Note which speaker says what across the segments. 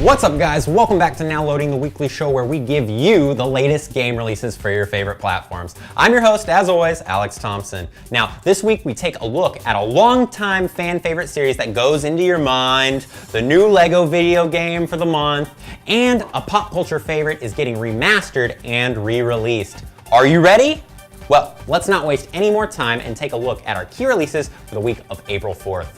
Speaker 1: What's up guys, welcome back to Now Loading, the weekly show where we give you the latest game releases for your favorite platforms. I'm your host, as always, Alex Thompson. Now, this week we take a look at a long-time fan favorite series that goes into your mind, the new Lego video game for the month, and a pop culture favorite is getting remastered and re-released. Are you ready? Well, let's not waste any more time and take a look at our key releases for the week of April 4th.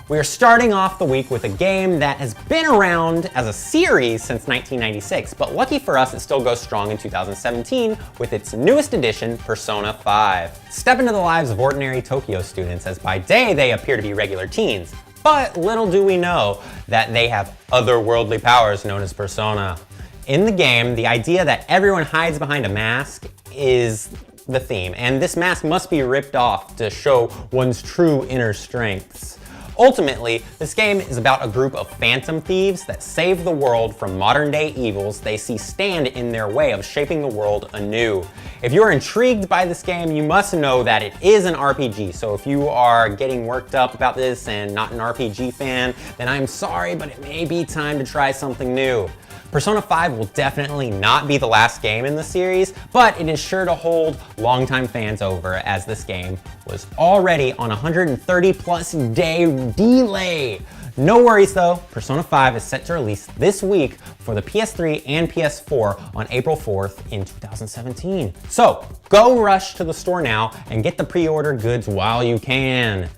Speaker 1: We are starting off the week with a game that has been around as a series since 1996, but lucky for us, it still goes strong in 2017 with its newest edition, Persona 5. Step into the lives of ordinary Tokyo students as by day they appear to be regular teens, but little do we know that they have otherworldly powers known as Persona. In the game, the idea that everyone hides behind a mask is the theme, and this mask must be ripped off to show one's true inner strengths. Ultimately, this game is about a group of phantom thieves that save the world from modern-day evils they see stand in their way of shaping the world anew. If you're intrigued by this game, you must know that it is an RPG, so if you are getting worked up about this and not an RPG fan, then I'm sorry, but it may be time to try something new. Persona 5 will definitely not be the last game in the series, but it is sure to hold longtime fans over as this game was already on a 130+ day delay. No worries though, Persona 5 is set to release this week for the PS3 and PS4 on April 4th in 2017. So go rush to the store now and get the pre-order goods while you can.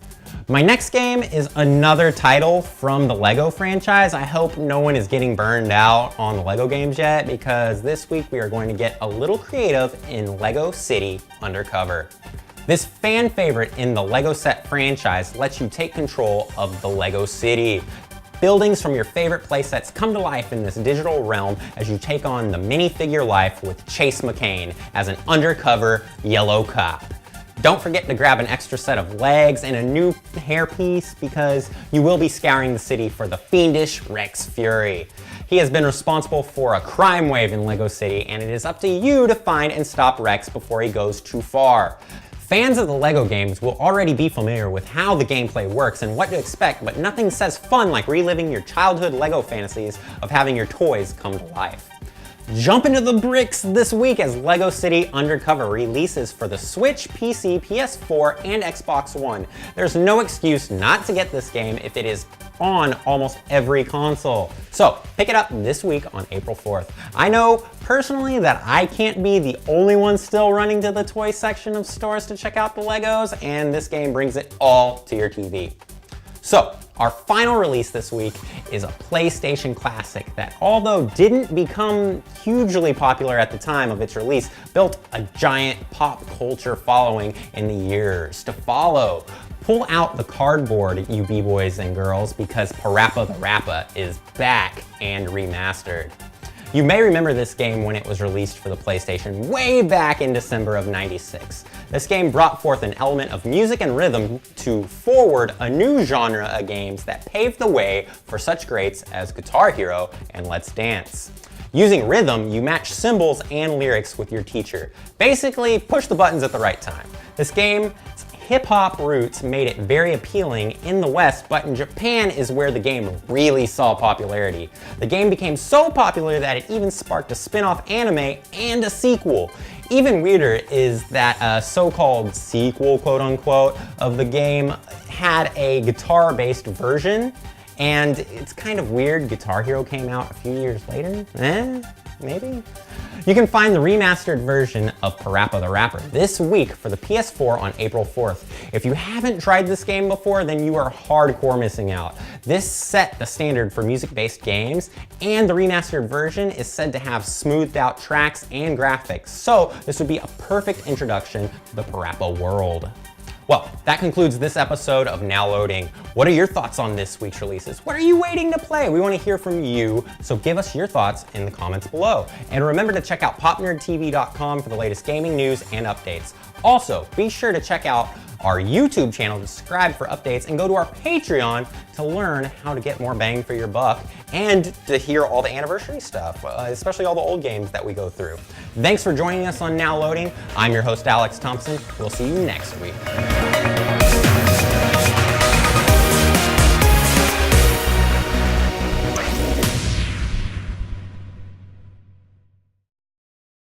Speaker 1: My next game is another title from the Lego franchise. I hope no one is getting burned out on the Lego games yet, because this week we are going to get a little creative in Lego City Undercover. This fan favorite in the Lego set franchise lets you take control of the Lego City. Buildings from your favorite playsets come to life in this digital realm as you take on the minifigure life with Chase McCain as an undercover yellow cop. Don't forget to grab an extra set of legs and a new hairpiece because you will be scouring the city for the fiendish Rex Fury. He has been responsible for a crime wave in Lego City, and it is up to you to find and stop Rex before he goes too far. Fans of the Lego games will already be familiar with how the gameplay works and what to expect, but nothing says fun like reliving your childhood Lego fantasies of having your toys come to life. Jump into the bricks this week as Lego City Undercover releases for the Switch, PC, PS4, and Xbox One. There's no excuse not to get this game if it is on almost every console. So pick it up this week on April 4th. I know personally that I can't be the only one still running to the toy section of stores to check out the Legos, and this game brings it all to your TV. So, our final release this week is a PlayStation classic that, although didn't become hugely popular at the time of its release, built a giant pop culture following in the years to follow. Pull out the cardboard, you b-boys and girls, because PaRappa the Rapper is back and remastered. You may remember this game when it was released for the PlayStation way back in December of '96. This game brought forth an element of music and rhythm to forward a new genre of games that paved the way for such greats as Guitar Hero and Let's Dance. Using rhythm, you match symbols and lyrics with your teacher. Basically, push the buttons at the right time. This game's hip-hop roots made it very appealing in the West, but in Japan is where the game really saw popularity. The game became so popular that it even sparked a spin-off anime and a sequel. Even weirder is that a so-called sequel, quote-unquote, of the game had a guitar-based version, and it's kind of weird Guitar Hero came out a few years later. Maybe? You can find the remastered version of PaRappa the Rapper this week for the PS4 on April 4th. If you haven't tried this game before, then you are hardcore missing out. This set the standard for music-based games, and the remastered version is said to have smoothed out tracks and graphics, so this would be a perfect introduction to the PaRappa world. Well, that concludes this episode of Now Loading. What are your thoughts on this week's releases? What are you waiting to play? We want to hear from you, so give us your thoughts in the comments below. And remember to check out popnerdtv.com for the latest gaming news and updates. Also, be sure to check out our YouTube channel to subscribe for updates, and go to our Patreon to learn how to get more bang for your buck and to hear all the anniversary stuff, especially all the old games that we go through. Thanks for joining us on Now Loading. I'm your host, Alex Thompson. We'll see you next week.